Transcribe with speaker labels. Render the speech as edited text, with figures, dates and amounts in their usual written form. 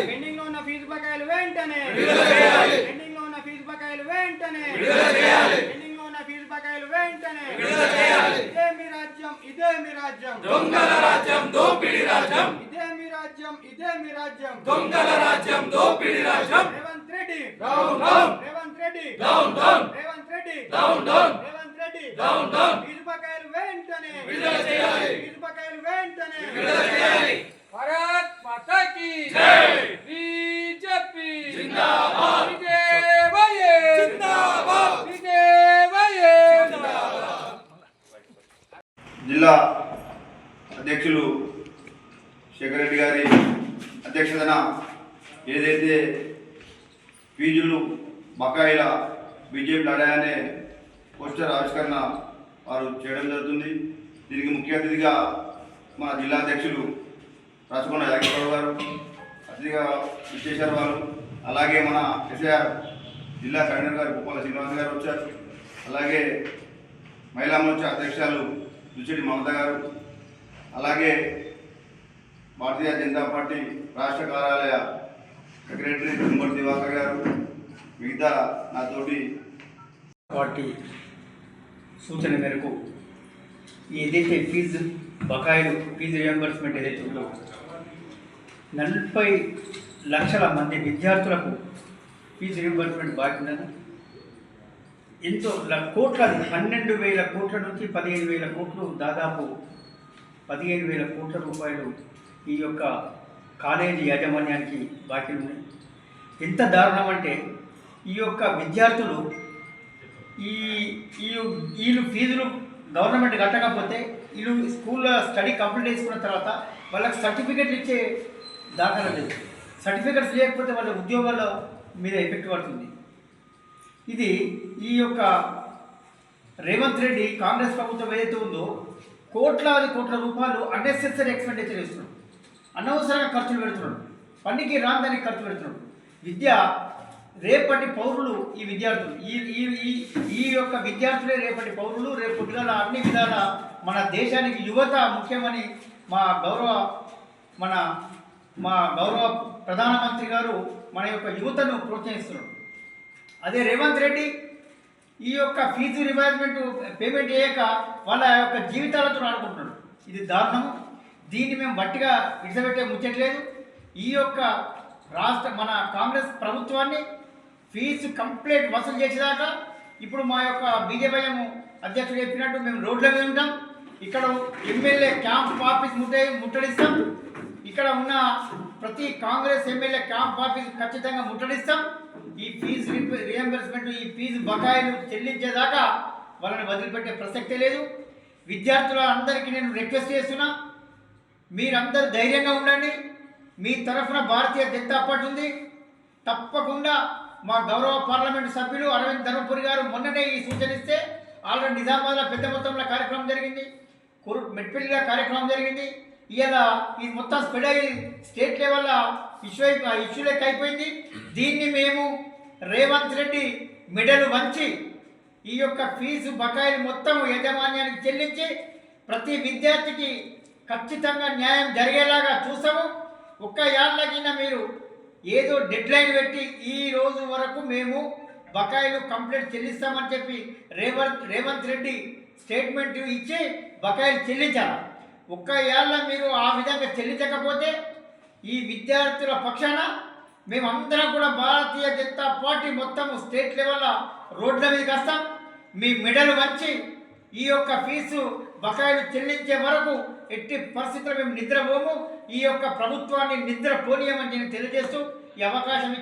Speaker 1: Pending లో ఉన్న fee బకాయిలు వెంటనే పెండింగ్ లో ఉన్న ఫీజు బకాయిలు వెంటనే పెండింగ్ లో ఉన్న ఫీజు బకాయిలు వెంటనే ఇదే మీ రాజ్యం ఇదే మీ రాజ్యం
Speaker 2: దొంగల రాజ్యం దోపిడి రాజ్యం
Speaker 1: ఇదే మీ రాజ్యం ఇదే మీ రాజ్యం
Speaker 2: దొంగల రాజ్యం దోపిడి రాజ్యం
Speaker 1: Revanth Reddy
Speaker 2: down down
Speaker 1: Revanth Reddy
Speaker 2: down down
Speaker 1: Revanth Reddy
Speaker 2: down down
Speaker 1: Revanth Reddy
Speaker 2: down down
Speaker 1: fees బకాయిలు వెంటనే
Speaker 2: విడుదల చేయాలి
Speaker 1: ఫీజు బకాయిలు వెంటనే
Speaker 2: విడుదల చేయాలి
Speaker 3: भारत माता की
Speaker 2: जय
Speaker 3: बीजेपी
Speaker 2: जिंदाबाद
Speaker 3: विजय
Speaker 2: जिंदाबाद
Speaker 3: विजय
Speaker 4: జిల్లా అధ్యక్షులు శేఖర్ రెడ్డి గారి అధ్యక్షతన ఏదైతే ఫీజులు బకాయిల బీజేపీ లడాయనే పోస్టర్ ఆవిష్కరణ వారు చేయడం జరుగుతుంది. దీనికి ముఖ్య అతిథిగా మన జిల్లా అధ్యక్షులు రాచకొండ యాగేశ్వరరావు గారు అతిథిగా విచ్చేశారు. వారు అలాగే మన ఎస్ఐఆర్ జిల్లా కన్వీనర్ గారు భూపాల శ్రీనివాస్ గారు వచ్చారు. అలాగే మహిళా మోర్చా అధ్యక్షులు దుచ్చడి మమత గారు, అలాగే భారతీయ జనతా పార్టీ రాష్ట్ర కార్యాలయ సెక్రటరీ తుమ్మడి దివాకర్ గారు, మిగతా నాతోటి
Speaker 5: పార్టీ సూచన మేరకు ఏదైతే ఫీజు బకాయిలు ఫీజు రియంబర్స్మెంట్ ఏదైతే ఉందో 40 లక్షల మంది విద్యార్థులకు ఫీజు రియంబర్స్మెంట్ బాకీ ఉన్నది. ఎంతో కోట్ల 12,000 కోట్ల నుంచి 15,000 కోట్లు, దాదాపు 15,000 కోట్ల రూపాయలు ఈ యొక్క కాలేజీ యాజమాన్యానికి బాకీ ఉన్నాయి. ఎంత దారుణం అంటే ఈ యొక్క విద్యార్థులు వీళ్ళు ఫీజులు గవర్నమెంట్ కట్టకపోతే వీళ్ళు స్కూల్లో స్టడీ కంప్లీట్ చేసుకున్న తర్వాత వాళ్ళకి సర్టిఫికెట్లు ఇచ్చే దాఖలా లేదు. సర్టిఫికెట్స్ లేకపోతే వాళ్ళ ఉద్యోగాల మీద ఎఫెక్ట్ పడుతుంది. ఇది ఈ యొక్క రేవంత్ రెడ్డి కాంగ్రెస్ ప్రభుత్వం ఏదైతే ఉందో కోట్ల రూపాయలు అన్నెసెసరీ ఎక్స్పెండిచర్ చేస్తున్నాడు. అనవసరంగా ఖర్చులు పెడుతున్నాడు. పనికి రాందానికి ఖర్చు పెడుతున్నాడు. విద్య రేపటి పౌరులు ఈ విద్యార్థులు ఈ యొక్క విద్యార్థులే రేపటి పౌరులు. రేపు విధాల అన్ని విధాల మన దేశానికి యువత ముఖ్యమని మా గౌరవ ప్రధానమంత్రి గారు మన యొక్క యువతను ప్రోత్సహిస్తున్నాడు. అదే రేవంత్ రెడ్డి ఈ యొక్క ఫీజు రివైజ్మెంట్ పేమెంట్ చేయక వాళ్ళ యొక్క జీవితాలతో ఆడుకుంటున్నాడు. ఇది దారుణం. దీన్ని మేము బట్టిగా విడిచిపెట్టే ముచ్చట్లేదు. ఈ యొక్క మన కాంగ్రెస్ ప్రభుత్వాన్ని ఫీజు కంప్లీట్ వసూలు చేసేదాకా ఇప్పుడు మా యొక్క బీజేపీ అధ్యక్షుడు చెప్పినట్టు మేము రోడ్ల మీద ఉంటాం. ఇక్కడ ఎమ్మెల్యే క్యాంప్ ఆఫీస్ ముట్టడిస్తాం. ఇక్కడ ఉన్న ప్రతి కాంగ్రెస్ ఎమ్మెల్యే క్యాంప్ ఆఫీస్ ఖచ్చితంగా ముట్టడిస్తాం. ఈ ఫీజు రియంబర్స్మెంట్ ఈ ఫీజు బకాయిలు చెల్లించేదాకా వాళ్ళని వదిలిపెట్టే ప్రసక్తే లేదు. విద్యార్థుల అందరికీ నేను రిక్వెస్ట్ చేస్తున్నా, మీరందరూ ధైర్యంగా ఉండండి. మీ తరఫున భారతీయ జనతా పార్టీ ఉంది. తప్పకుండా మా గౌరవ పార్లమెంటు సభ్యులు అరవింద్ ధర్మపురి గారు మొన్ననే ఈ సూచన ఇస్తే ఆల్రెడీ నిజామాబాద్లో పెద్ద మొత్తంలో కార్యక్రమం జరిగింది, మెట్పల్లిలో కార్యక్రమం జరిగింది. ఇలా ఇది మొత్తం స్ప్రెడ్ అయ్యి స్టేట్ లెవెల్లో ఇష్యూలోకి అయిపోయింది. దీన్ని మేము రేవంత్ రెడ్డి మెడలు వంచి ఈ యొక్క ఫీజు బకాయిలు మొత్తం యాజమాన్యానికి చెల్లించి ప్రతి విద్యార్థికి ఖచ్చితంగా న్యాయం జరిగేలాగా చూసాము. ఒక్క ఏళ్ళకిన మీరు ఏదో డెడ్ లైన్ పెట్టి ఈ రోజు వరకు మేము బకాయిలు కంప్లీట్ చెల్లిస్తామని చెప్పి రేవంత్ రెడ్డి స్టేట్మెంట్ ఇచ్చి బకాయిలు చెల్లించాలి. ఒక్క ఏళ్ళ మీరు ఆ విధంగా చెల్లించకపోతే ఈ విద్యార్థుల పక్షాన మేమందరం కూడా భారతీయ జనతా పార్టీ మొత్తం స్టేట్ లెవెల్లో రోడ్ల మీదకి వస్తాం. మీ మెడలు వంచి ఈ యొక్క ఫీజు బకాయిలు చెల్లించే వరకు ఎట్టి పరిస్థితుల్లో మేము నిద్రపోము. ఈ యొక్క ప్రభుత్వాన్ని నిద్రపోనీయమని నేను తెలియజేస్తూ ఈ అవకాశం